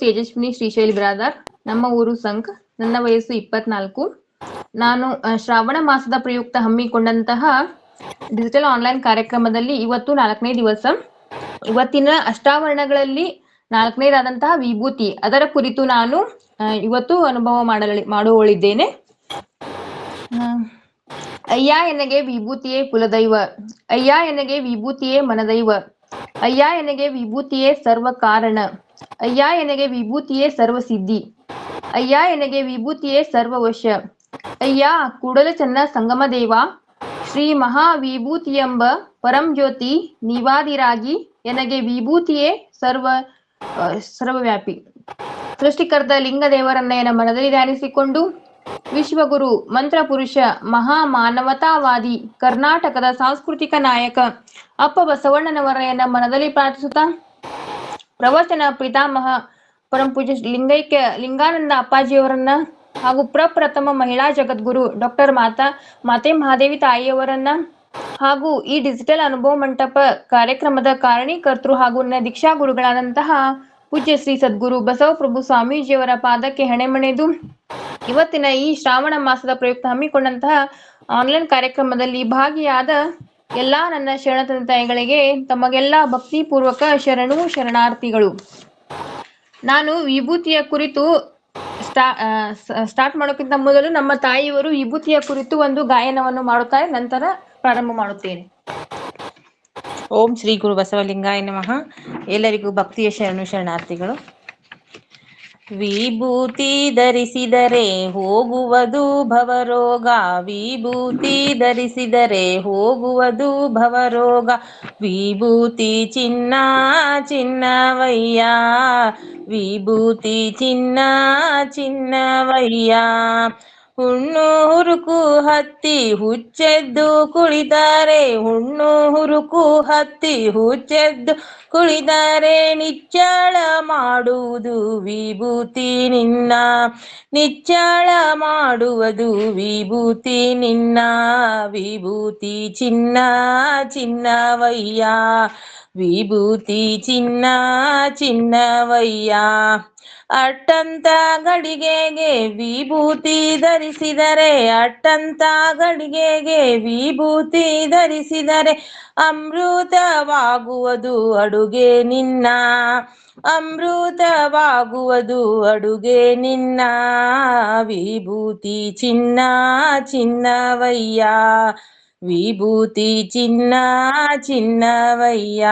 ತೇಜಸ್ವಿನಿ ಶ್ರೀಶೈಲ್ ಬಿರಾದಾರ್. ನಮ್ಮ ಊರು ಸಂಕ್. ನನ್ನ ವಯಸ್ಸು 24. ನಾನು ಶ್ರಾವಣ ಮಾಸದ ಪ್ರಯುಕ್ತ ಹಮ್ಮಿಕೊಂಡಂತಹ ಡಿಜಿಟಲ್ ಆನ್ಲೈನ್ ಕಾರ್ಯಕ್ರಮದಲ್ಲಿ ಇವತ್ತು 4ನೇ ದಿವಸ. ಇವತ್ತಿನ ಅಷ್ಟಾವರಣಗಳಲ್ಲಿ 4ನೇದಾದಂತಹ ವಿಭೂತಿ, ಅದರ ಕುರಿತು ನಾನು ಇವತ್ತು ಅನುಭವ ಮಾಡುವಳಿದ್ದೇನೆ. ಅಯ್ಯ ಎನಗೆ ವಿಭೂತಿಯೇ ಕುಲದೈವ, ಅಯ್ಯ ಎನಗೆ ವಿಭೂತಿಯೇ ಮನದೈವ, ಅಯ್ಯ ಎನಗೆ ವಿಭೂತಿಯೇ ಸರ್ವ ಕಾರಣ, ಅಯ್ಯ ಎನಗೆ ವಿಭೂತಿಯೇ ಸರ್ವ ಸಿದ್ಧಿ, ಅಯ್ಯ ಎನಗೆ ವಿಭೂತಿಯೇ ಸರ್ವ ವಶ, ಅಯ್ಯ ಕೂಡಲ ಚನ್ನ ಸಂಗಮ ದೇವ, ಶ್ರೀ ಮಹಾವಿಭೂತಿಯೆಂಬ ಪರಂ ಜ್ಯೋತಿ ನೀವಾದಿರಾಗಿ ಎನಗೆ ವಿಭೂತಿಯೇ ಸರ್ವವ್ಯಾಪಿ. ಸೃಷ್ಟಿಕರ್ತ ಲಿಂಗದೇವರನ್ನ ಮನದಲ್ಲಿ ಧ್ಯಾನಿಸಿಕೊಂಡು ವಿಶ್ವಗುರು ಮಂತ್ರಪುರುಷ ಮಹಾ ಮಾನವತಾವಾದಿ ಕರ್ನಾಟಕದ ಸಾಂಸ್ಕೃತಿಕ ನಾಯಕ ಅಪ್ಪ ಬಸವಣ್ಣನವರನ್ನ ಮನದಲ್ಲಿ ಪ್ರಾರ್ಥಿಸುತ್ತಾ ಪ್ರವಚನ ಪಿತಾಮಹ ಪರಮಪೂಜ್ಯ ಲಿಂಗಾನಂದ ಅಪ್ಪಾಜಿಯವರನ್ನ ಹಾಗೂ ಪ್ರಪ್ರಥಮ ಮಹಿಳಾ ಜಗದ್ಗುರು ಡಾಕ್ಟರ್ ಮಾತೆ ಮಹಾದೇವಿ ತಾಯಿಯವರನ್ನ ಹಾಗೂ ಈ ಡಿಜಿಟಲ್ ಅನುಭವ ಮಂಟಪ ಕಾರ್ಯಕ್ರಮದ ಕಾರಣೀಕರ್ತರು ಹಾಗೂ ನನ್ನ ದೀಕ್ಷಾ ಗುರುಗಳಾದಂತಹ ಪೂಜ್ಯ ಶ್ರೀ ಸದ್ಗುರು ಬಸವಪ್ರಭು ಸ್ವಾಮೀಜಿಯವರ ಪಾದಕ್ಕೆ ಹೆಣೆಮಣೆದು ಇವತ್ತಿನ ಈ ಶ್ರಾವಣ ಮಾಸದ ಪ್ರಯುಕ್ತ ಹಮ್ಮಿಕೊಂಡಂತಹ ಆನ್ಲೈನ್ ಕಾರ್ಯಕ್ರಮದಲ್ಲಿ ಭಾಗಿಯಾದ ಎಲ್ಲಾ ನನ್ನ ಶರಣ ತಾಯಿಗಳಿಗೆ ತಮಗೆಲ್ಲ ಭಕ್ತಿಪೂರ್ವಕ ಶರಣಾರ್ಥಿಗಳು. ನಾನು ವಿಭೂತಿಯ ಕುರಿತು ಸ್ಟಾರ್ಟ್ ಮಾಡೋಕ್ಕಿಂತ ಮೊದಲು ನಮ್ಮ ತಾಯಿಯವರು ವಿಭೂತಿಯ ಕುರಿತು ಒಂದು ಗಾಯನವನ್ನು ಮಾಡುತ್ತಾರೆ, ನಂತರ ಪ್ರಾರಂಭ ಮಾಡುತ್ತೇನೆ. ಓಂ ಶ್ರೀ ಗುರು ಬಸವಲಿಂಗಾಯ ನಮಃ. ಎಲ್ಲರಿಗೂ ಭಕ್ತಿಯ ಶರಣಾರ್ಥಿಗಳು. ವಿಭೂತಿ ಧರಿಸಿದರೆ ಹೋಗುವುದು ಭವರೋಗ, ವಿಭೂತಿ ಧರಿಸಿದರೆ ಹೋಗುವುದು ಭವರೋಗ, ವಿಭೂತಿ ಚಿನ್ನ ಚಿನ್ನವಯ್ಯ, ವಿಭೂತಿ ಚಿನ್ನ ಚಿನ್ನವಯ್ಯ, ಹುಣ್ಣು ಹುರುಕು ಹತ್ತಿ ಹುಚ್ಚೆದ್ದು ಕುಳಿತಾರೆ, ಹುಣ್ಣು ಹುರುಕು ಹತ್ತಿ ಹುಚ್ಚೆದ್ದು ಕುಳಿದರೆ ನಿಚ್ಚಳ ಮಾಡುವುದು ವಿಭೂತಿ ನಿನ್ನ, ನಿಚ್ಚಳ ಮಾಡುವುದು ವಿಭೂತಿ ನಿನ್ನ, ವಿಭೂತಿ ಚಿನ್ನ ಚಿನ್ನವಯ್ಯ, ವಿಭೂತಿ ಚಿನ್ನ ಚಿನ್ನವಯ್ಯ. ಅಟ್ಟಂತ ಗಡಿಗೆಗೆ ವಿಭೂತಿ ಧರಿಸಿದರೆ, ಅಟ್ಟಂತ ಗಡಿಗೆಗೆ ವಿಭೂತಿ ಧರಿಸಿದರೆ ಅಮೃತವಾಗುವುದು ಅಡುಗೆ ನಿನ್ನ, ಅಮೃತವಾಗುವುದು ಅಡುಗೆ ನಿನ್ನ, ವಿಭೂತಿ ಚಿನ್ನ ಚಿನ್ನವಯ್ಯ, ವಿಭೂತಿ ಚಿನ್ನ ಚಿನ್ನವಯ್ಯ.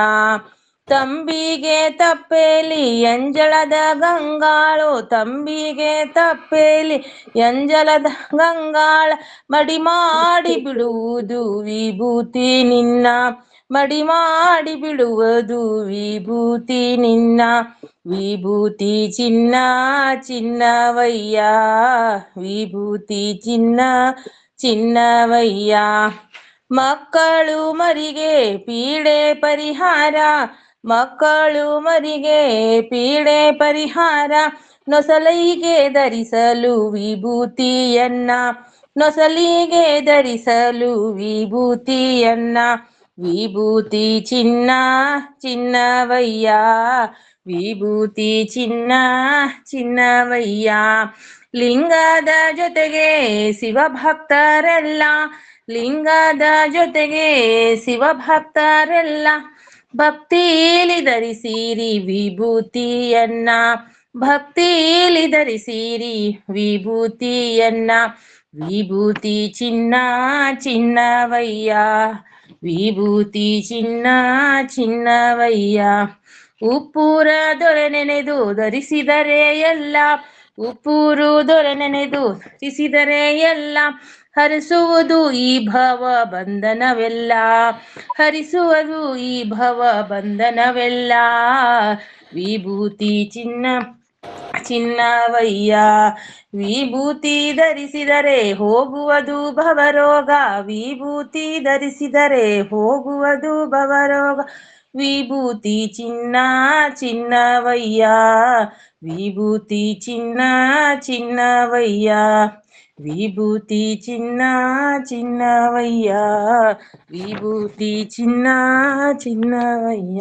ತಂಬಿಗೆ ತಪ್ಪೇಲಿ ಎಂಜಳದ ಗಂಗಾಳು, ತಂಬಿಗೆ ತಪ್ಪೇಲಿ ಎಂಜಲದ ಗಂಗಾಳ ಮಡಿ ಮಾಡಿ ಬಿಡುವುದು ವಿಭೂತಿ ನಿನ್ನ, ಮಡಿ ಮಾಡಿ ಬಿಡುವುದು ವಿಭೂತಿ ನಿನ್ನ, ವಿಭೂತಿ ಚಿನ್ನ ಚಿನ್ನವಯ್ಯ, ವಿಭೂತಿ ಚಿನ್ನ ಚಿನ್ನವಯ್ಯ. ಮಕ್ಕಳು ಮರಿಗೆ ಪೀಡೆ ಪರಿಹಾರ, ಮಕ್ಕಳು ಮರಿಗೆ ಪೀಡೆ ಪರಿಹಾರ, ನೊಸಲಿಗೆ ಧರಿಸಲು ವಿಭೂತಿಯನ್ನ, ನೊಸಲಿಗೆ ಧರಿಸಲು ವಿಭೂತಿಯನ್ನ, ವಿಭೂತಿ ಚಿನ್ನ ಚಿನ್ನವಯ್ಯ, ವಿಭೂತಿ ಚಿನ್ನ ಚಿನ್ನವಯ್ಯ. ಲಿಂಗದ ಜೊತೆಗೆ ಶಿವಭಕ್ತರೆಲ್ಲ, ಲಿಂಗದ ಜೊತೆಗೆ ಶಿವಭಕ್ತರೆಲ್ಲ ಭಕ್ತಿಲಿ ಧರಿಸಿರಿ ವಿಭೂತಿಯನ್ನ, ಭಕ್ತಿಲಿ ಧರಿಸಿರಿ ವಿಭೂತಿಯನ್ನ, ವಿಭೂತಿ ಚಿನ್ನ ಚಿನ್ನವಯ್ಯ, ವಿಭೂತಿ ಚಿನ್ನ ಚಿನ್ನವಯ್ಯ. ಉಪ್ಪೂರ ದೊರೆ ನೆನೆದು ಧರಿಸಿದರೆ ಎಲ್ಲ, ಉಪ್ಪೂರು ದೊರೆ ನೆನೆದು ಧರಿಸಿದರೆ ಎಲ್ಲ ಹರಿಸುವುದು ಈ ಭವ ಬಂಧನವೆಲ್ಲ, ಹರಿಸುವುದು ಈ ಭವ ಬಂಧನವೆಲ್ಲ, ವಿಭೂತಿ ಚಿನ್ನ ಚಿನ್ನವಯ್ಯ. ವಿಭೂತಿ ಧರಿಸಿದರೆ ಹೋಗುವುದು ಭವರೋಗ, ವಿಭೂತಿ ಧರಿಸಿದರೆ ಹೋಗುವುದು ಭವರೋಗ, ವಿಭೂತಿ ಚಿನ್ನ ಚಿನ್ನವಯ್ಯ, ವಿಭೂತಿ ಚಿನ್ನ ಚಿನ್ನವಯ್ಯ, ವಿಭೂತಿ ಚಿನ್ನ ಚಿನ್ನವಯ್ಯ, ವಿಭೂತಿ ಚಿನ್ನ ಚಿನ್ನವಯ್ಯ.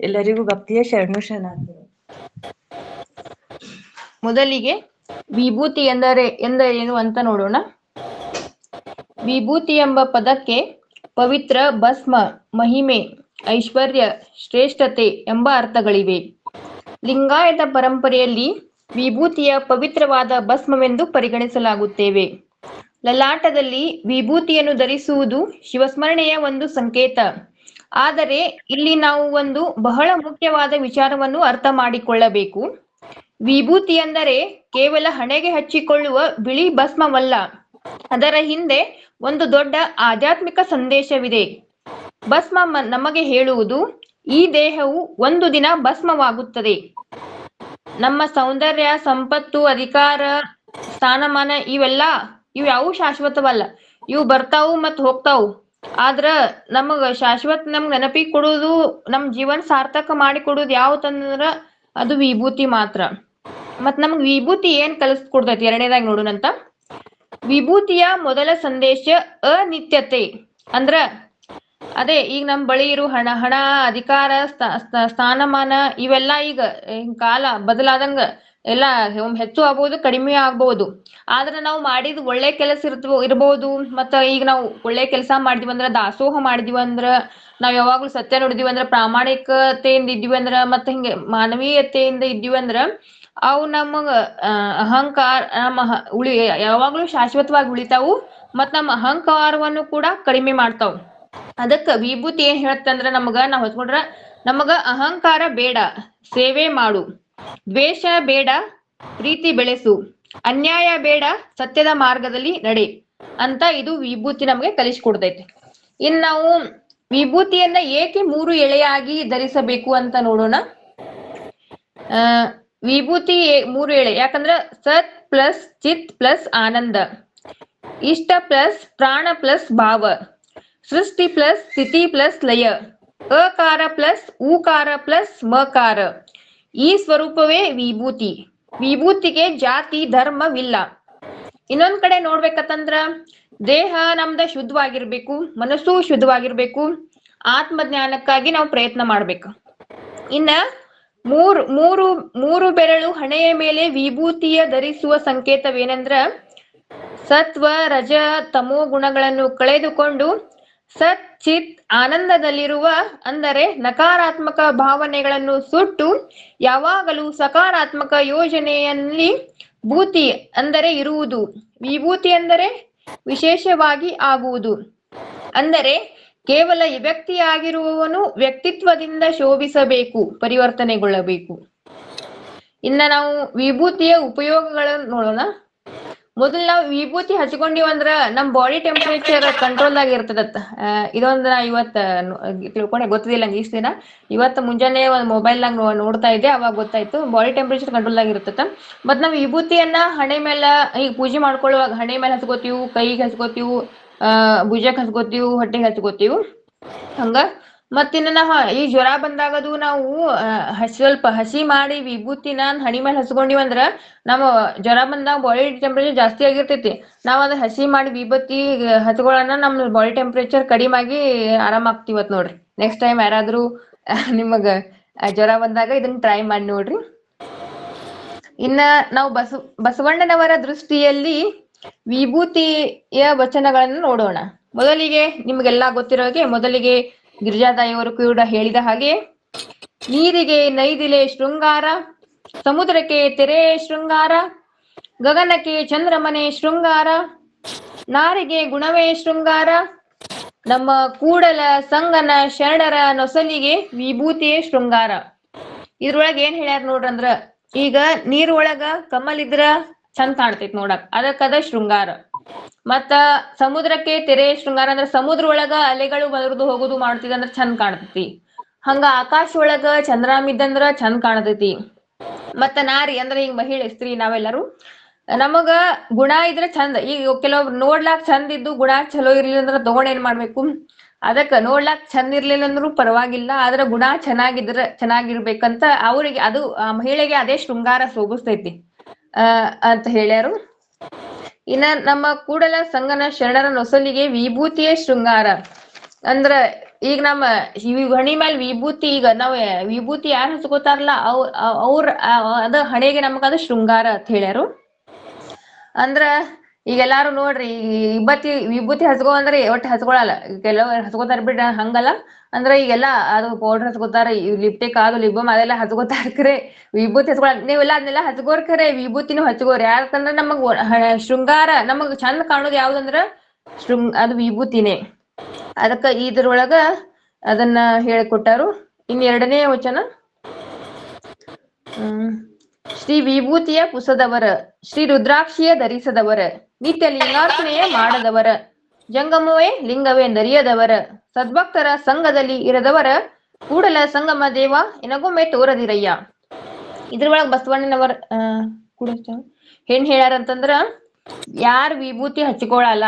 ಎಲ್ಲರಿಗೂ ಭಕ್ತಿಯ ಶರಣಾರ್ಥಿಗಳು. ಮೊದಲಿಗೆ ವಿಭೂತಿ ಎಂದರೇನು ಅಂತ ನೋಡೋಣ. ವಿಭೂತಿ ಎಂಬ ಪದಕ್ಕೆ ಪವಿತ್ರ, ಭಸ್ಮ, ಮಹಿಮೆ, ಐಶ್ವರ್ಯ, ಶ್ರೇಷ್ಠತೆ ಎಂಬ ಅರ್ಥಗಳಿವೆ. ಲಿಂಗಾಯತ ಪರಂಪರೆಯಲ್ಲಿ ವಿಭೂತಿಯ ಪವಿತ್ರವಾದ ಭಸ್ಮವೆಂದು ಪರಿಗಣಿಸಲಾಗುತ್ತೇವೆ. ಲಲಾಟದಲ್ಲಿ ವಿಭೂತಿಯನ್ನು ಧರಿಸುವುದು ಶಿವಸ್ಮರಣೆಯ ಒಂದು ಸಂಕೇತ. ಆದರೆ ಇಲ್ಲಿ ನಾವು ಒಂದು ಬಹಳ ಮುಖ್ಯವಾದ ವಿಚಾರವನ್ನು ಅರ್ಥ ಮಾಡಿಕೊಳ್ಳಬೇಕು. ವಿಭೂತಿ ಎಂದರೆ ಕೇವಲ ಹಣೆಗೆ ಹಚ್ಚಿಕೊಳ್ಳುವ ಬಿಳಿ ಭಸ್ಮವಲ್ಲ. ಅದರ ಹಿಂದೆ ಒಂದು ದೊಡ್ಡ ಆಧ್ಯಾತ್ಮಿಕ ಸಂದೇಶವಿದೆ. ಭಸ್ಮ ನಮಗೆ ಹೇಳುವುದು, ಈ ದೇಹವು ಒಂದು ದಿನ ಭಸ್ಮವಾಗುತ್ತದೆ. ನಮ್ಮ ಸೌಂದರ್ಯ, ಸಂಪತ್ತು, ಅಧಿಕಾರ, ಸ್ಥಾನಮಾನ ಇವು ಯಾವು ಶಾಶ್ವತವಲ್ಲ. ಇವು ಬರ್ತಾವು ಮತ್ ಹೋಗ್ತಾವು. ಆದ್ರ ನಮಗ ಶಾಶ್ವತ ನಮ್ಗ್ ನೆನಪಿಗೆ ಕೊಡುವುದು, ನಮ್ ಜೀವನ ಸಾರ್ಥಕ ಮಾಡಿ ಕೊಡುದು ಯಾವತ್ತಂದ್ರ ಅದು ವಿಭೂತಿ ಮಾತ್ರ. ಮತ್ ನಮ್ಗ್ ವಿಭೂತಿ ಏನ್ ಕಲಿಸ್ಕೊಡ್ತೈತಿ ಎರಡನೇದಾಗಿ ನೋಡೋಣಂತ. ವಿಭೂತಿಯ ಮೊದಲ ಸಂದೇಶ ಅನಿತ್ಯತೆ. ಅಂದ್ರ ಅದೇ ಈಗ ನಮ್ ಬಳಿ ಇರೋ ಹಣ, ಅಧಿಕಾರ, ಸ್ಥಾನಮಾನ ಇವೆಲ್ಲ ಈಗ ಕಾಲ ಬದಲಾದಂಗ ಎಲ್ಲ ಹೆಚ್ಚು ಆಗ್ಬಹುದು, ಕಡಿಮೆ ಆಗ್ಬಹುದು. ಆದ್ರೆ ನಾವು ಮಾಡಿದ ಒಳ್ಳೆ ಕೆಲಸ ಇರ್ಬಹುದು. ಮತ್ತ ಈಗ ನಾವು ಒಳ್ಳೆ ಕೆಲಸ ಮಾಡಿದ್ವಿ ಅಂದ್ರ, ದಾಸೋಹ ಮಾಡಿದ್ವಿ ಅಂದ್ರ, ನಾವ್ ಯಾವಾಗ್ಲೂ ಸತ್ಯ ನುಡಿದಿವಿ ಅಂದ್ರ, ಪ್ರಾಮಾಣಿಕತೆಯಿಂದ ಇದ್ವಿ ಅಂದ್ರ, ಮತ್ತ ಹಿಂಗೆ ಮಾನವೀಯತೆಯಿಂದ ಇದ್ವಿ ಅಂದ್ರ ಅವು ನಮಗ ಅಹಂಕಾರ ಯಾವಾಗ್ಲೂ ಶಾಶ್ವತವಾಗಿ ಉಳಿತಾವು. ಮತ್ ನಮ್ಮ ಅಹಂಕಾರವನ್ನು ಕೂಡ ಕಡಿಮೆ ಮಾಡ್ತಾವ್. ಅದಕ್ಕ ವಿಭೂತಿ ಏನ್ ಹೇಳತ್ತಂದ್ರ ನಾವ್ ಹೊತ್ಕೊಂಡ್ರ ನಮಗ ಅಹಂಕಾರ ಬೇಡ, ಸೇವೆ ಮಾಡು. ದ್ವೇಷ ಬೇಡ, ಪ್ರೀತಿ ಬೆಳೆಸು. ಅನ್ಯಾಯ ಬೇಡ, ಸತ್ಯದ ಮಾರ್ಗದಲ್ಲಿ ನಡೆ ಅಂತ ಇದು ವಿಭೂತಿ ನಮ್ಗೆ ಕಲಿಸ್ಕೊಡ್ತೈತಿ. ಇನ್ ನಾವು ವಿಭೂತಿಯನ್ನ ಏಕೆ 3 ಎಳೆಯಾಗಿ ಧರಿಸಬೇಕು ಅಂತ ನೋಡೋಣ. ವಿಭೂತಿ 3 ಎಳೆ ಯಾಕಂದ್ರ ಸತ್ ಪ್ಲಸ್ ಚಿತ್ ಪ್ಲಸ್ ಆನಂದ, ಇಷ್ಟ ಪ್ಲಸ್ ಪ್ರಾಣ ಪ್ಲಸ್ ಭಾವ, ಸೃಷ್ಟಿ ಪ್ಲಸ್ ಸ್ಥಿತಿ ಪ್ಲಸ್ ಲಯ, ಅಕಾರ ಪ್ಲಸ್ ಊಕಾರ ಪ್ಲಸ್ ಮಕಾರ. ಈ ಸ್ವರೂಪವೇ ವಿಭೂತಿ. ವಿಭೂತಿಗೆ ಜಾತಿ ಧರ್ಮವಿಲ್ಲ. ಇನ್ನೊಂದ್ ಕಡೆ ನೋಡ್ಬೇಕಂದ್ರ ದೇಹ ನಮ್ದ ಶುದ್ಧವಾಗಿರ್ಬೇಕು, ಮನಸ್ಸು ಶುದ್ಧವಾಗಿರ್ಬೇಕು. ಆತ್ಮಜ್ಞಾನಕ್ಕಾಗಿ ನಾವು ಪ್ರಯತ್ನ ಮಾಡ್ಬೇಕು. ಇನ್ನ ಮೂರು ಬೆರಳು ಹಣೆಯ ಮೇಲೆ ವಿಭೂತಿಯ ಧರಿಸುವ ಸಂಕೇತವೇನೆಂದ್ರ ಸತ್ವ, ರಜ, ತಮೋ ಗುಣಗಳನ್ನು ಕಳೆದುಕೊಂಡು ಸತ್ ಚಿತ್ ಆನಂದದಲ್ಲಿರುವ, ಅಂದರೆ ನಕಾರಾತ್ಮಕ ಭಾವನೆಗಳನ್ನು ಸುಟ್ಟು ಯಾವಾಗಲೂ ಸಕಾರಾತ್ಮಕ ಯೋಜನೆಯಲ್ಲಿ ಭೂತಿ ಅಂದರೆ ಇರುವುದು. ವಿಭೂತಿ ಅಂದರೆ ವಿಶೇಷವಾಗಿ ಆಗುವುದು. ಅಂದರೆ ಕೇವಲ ವ್ಯಕ್ತಿಯಾಗಿರುವವನು ವ್ಯಕ್ತಿತ್ವದಿಂದ ಶೋಭಿಸಬೇಕು, ಪರಿವರ್ತನೆಗೊಳ್ಳಬೇಕು. ಇನ್ನ ನಾವು ವಿಭೂತಿಯ ಉಪಯೋಗಗಳನ್ನು ನೋಡೋಣ. ಮೊದಲು ನಾವು ವಿಭೂತಿ ಹಚ್ಕೊಂಡಿವಂದ್ರ ನಮ್ ಬಾಡಿ ಟೆಂಪರೇಚರ್ ಕಂಟ್ರೋಲ್ ಆಗಿ ಇರ್ತದತ್ತ. ಇದೊಂದು ನಾ ಇವತ್ತ ತಿಳ್ಕೊಂಡೆ, ಗೊತ್ತಿಲ್ಲ ನಂಗೆ ಇಷ್ಟ ದಿನ. ಇವತ್ತು ಮುಂಜಾನೆ ಒಂದು ಮೊಬೈಲ್ನಾಗ ನೋಡ್ತಾ ಇದ್ದೆ, ಅವಾಗ ಗೊತ್ತಾಯ್ತು ಬಾಡಿ ಟೆಂಪರೇಚರ್ ಕಂಟ್ರೋಲ್ ಆಗಿ ಇರ್ತದ. ಮತ್ ನಾವ್ ವಿಭೂತಿಯನ್ನ ಹಣೆ ಮೇಲೆ ಈಗ ಪೂಜೆ ಮಾಡ್ಕೊಳ್ಳುವಾಗ ಹಣೆ ಮೇಲೆ ಹಚ್ಕೋತೀವಿ, ಕೈಗೆ ಹಚ್ಕೋತೀವಿ, ಭುಜಕ್ಕೆ ಹಚ್ಕೋತೀವಿ, ಹೊಟ್ಟೆಗೆ ಹಚ್ಕೋತೀವಿ. ಹಂಗ ಮತ್ತಿನ್ನ ಈ ಜ್ವರ ಬಂದಾಗದು ನಾವು ಸ್ವಲ್ಪ ಹಸಿ ಮಾಡಿ ವಿಭೂತಿನ ಹಣಿ ಮೇಲೆ ಹಚ್ಕೊಂಡಿವಂದ್ರ ನಮ್ಮ ಜ್ವರ ಬಂದಾಗ ಬಾಡಿ ಟೆಂಪರೇಚರ್ ಜಾಸ್ತಿ ಆಗಿರ್ತೈತಿ. ನಾವ್ ಅದ್ ಹಸಿ ಮಾಡಿ ವಿಭೂತಿ ಹಚ್ಕೊಳ್ಳೋಣ, ನಮ್ ಬಾಡಿ ಟೆಂಪರೇಚರ್ ಕಡಿಮೆ ಆಗಿ ಆರಾಮ್ ಆಗ್ತಿವತ್ ನೋಡ್ರಿ. ನೆಕ್ಸ್ಟ್ ಟೈಮ್ ಯಾರಾದ್ರೂ ನಿಮಗ ಜ್ವರ ಬಂದಾಗ ಇದನ್ನ ಟ್ರೈ ಮಾಡಿ ನೋಡ್ರಿ. ಇನ್ನ ನಾವು ಬಸವಣ್ಣನವರ ದೃಷ್ಟಿಯಲ್ಲಿ ವಿಭೂತಿಯ ವಚನಗಳನ್ನು ನೋಡೋಣ. ಮೊದಲಿಗೆ ನಿಮ್ಗೆಲ್ಲಾ ಗೊತ್ತಿರೋಗೆ, ಮೊದಲಿಗೆ ಗಿರಿಜಾತಾಯಿಯವರು ಕೂಡ ಹೇಳಿದ ಹಾಗೆ, ನೀರಿಗೆ ನೈದಿಲೆ ಶೃಂಗಾರ, ಸಮುದ್ರಕ್ಕೆ ತೆರೆ ಶೃಂಗಾರ, ಗಗನಕ್ಕೆ ಚಂದ್ರಮನೆ ಶೃಂಗಾರ, ನಾರಿಗೆ ಗುಣವೇ ಶೃಂಗಾರ, ನಮ್ಮ ಕೂಡಲ ಸಂಗನ ಶರಣರ ನೊಸಲಿಗೆ ವಿಭೂತಿಯೇ ಶೃಂಗಾರ. ಇದ್ರೊಳಗ ಏನ್ ಹೇಳ್ಯಾರ ನೋಡ್ರಂದ್ರ, ಈಗ ನೀರ್ ಒಳಗ ಕಮಲ್ ಇದ್ರ ಚಂದ ಕಾಣ್ತೈತಿ ನೋಡಕ್, ಅದಕ್ಕದ ಶೃಂಗಾರ. ಮತ್ತ ಸಮುದ್ರಕ್ಕೆ ತೆರೆ ಶೃಂಗಾರ ಅಂದ್ರ ಸಮುದ್ರ ಒಳಗ ಅಲೆಗಳು ಬರುದು ಹೋಗುದು ಮಾಡ್ತಿದಂದ್ರ ಚಂದ ಕಾಣ್ತೈತಿ. ಹಂಗ ಆಕಾಶ ಒಳಗ ಚಂದ್ರಾಮ ಇದ್ದಂದ್ರ ಚಂದ ಕಾಣ್ತೈತಿ. ಮತ್ತ ನಾರಿ ಅಂದ್ರ ಈಗ ಮಹಿಳೆ, ಸ್ತ್ರೀ ನಾವೆಲ್ಲರೂ, ನಮಗ ಗುಣ ಇದ್ರ ಚಂದ. ಈಗ ಕೆಲವೊಬ್ರು ನೋಡ್ಲಾಕ್ ಚಂದ ಇದ್ದು ಗುಣ ಚಲೋ ಇರ್ಲಿಲ್ಲ ಅಂದ್ರ ತಗೊಂಡ್ ಏನ್ ಮಾಡ್ಬೇಕು? ಅದಕ್ಕ ನೋಡ್ಲಾಕ್ ಚಂದ ಇರ್ಲಿಲ್ಲ ಅಂದ್ರೂ ಪರವಾಗಿಲ್ಲ, ಆದ್ರ ಗುಣ ಚೆನ್ನಾಗಿರ್ಬೇಕಂತ ಅವ್ರಿಗೆ, ಅದು ಆ ಮಹಿಳೆಗೆ ಅದೇ ಶೃಂಗಾರ ಶೋಭಿಸ್ತೈತಿ ಅಂತ ಹೇಳ್ಯಾರು. ಇನ್ನ ನಮ್ಮ ಕೂಡಲ ಸಂಗನ ಶರಣರ ನೊಸಲಿಗೆ ವಿಭೂತಿಯೇ ಶೃಂಗಾರ ಅಂದ್ರ ಈಗ ನಮ್ಮ ಹಣಿ ಮೇಲೆ ವಿಭೂತಿ, ಈಗ ನಾವ್ ವಿಭೂತಿ ಯಾರು ಹಚ್ಕೋತಾರಲ್ಲ ಅವ್ರ ಅದ ಹಣೆಗೆ ನಮಗ ಅದು ಶೃಂಗಾರ ಅಂತ ಹೇಳ್ಯಾರು. ಅಂದ್ರ ಈಗೆಲ್ಲಾರು ನೋಡ್ರಿ, ವಿಭೂತಿ ಹಚ್ಕೋ ಅಂದ್ರೆ ಒಟ್ಟು ಹಚ್ಕೊಳಲ್ಲ, ಕೆಲವ್ರು ಹಚ್ಕೋತಾರ ಬಿಡ, ಹಂಗಲ್ಲ. ಅಂದ್ರ ಈಗೆಲ್ಲಾ ಅದು ಪೌಡರ್ ಹಚ್ಕೋತಾರ, ಲಿಪ್ಟಿಕ್ ಅದು ಲಿಬ್ಬಮ್ ಅದೆಲ್ಲ ಹಚ್ಕೋತಾರ, ಖರೆ ವಿಭೂತಿ ಹಚ್ಕೊಳ ನೀವೆಲ್ಲ ಅದನ್ನೆಲ್ಲ ಹಚ್ಕೋರ್, ಖರೆ ವಿಭೂತಿನೂ ಹಚ್ಕೋರಿ. ಯಾಕಂದ್ರ ನಮಗ್ ಶೃಂಗಾರ, ನಮಗ್ ಚಂದ ಕಾಣುದು ಯಾವ್ದಂದ್ರ ಅದು ವಿಭೂತಿನೇ. ಅದಕ್ಕ ಇದ್ರೊಳಗ ಅದನ್ನ ಹೇಳಿಕೊಟ್ಟಾರು. ಇನ್ 2ನೇ ವಚನ, ಶ್ರೀ ವಿಭೂತಿಯ ಪುಸದವರ, ಶ್ರೀ ರುದ್ರಾಕ್ಷಿಯ ಧರಿಸದವರ, ನಿತ್ಯ ಲಿಂಗಾರ್ಚನೆಯ ಮಾಡದವರ, ಜಂಗಮವೇ ಲಿಂಗವೆಂದರಿಯದವರ, ಸದ್ಭಕ್ತರ ಸಂಘದಲ್ಲಿ ಇರದವರ, ಕೂಡಲ ಸಂಗಮ ದೇವ ಎನಗೊಮ್ಮೆ ತೋರದಿರಯ್ಯ. ಇದ್ರೊಳಗ ಬಸವಣ್ಣನವರ ಏನ್ ಹೇಳ್ಯಾರಂತಂದ್ರ, ಯಾರ್ ವಿಭೂತಿ ಹಚ್ಕೊಳಲ್ಲ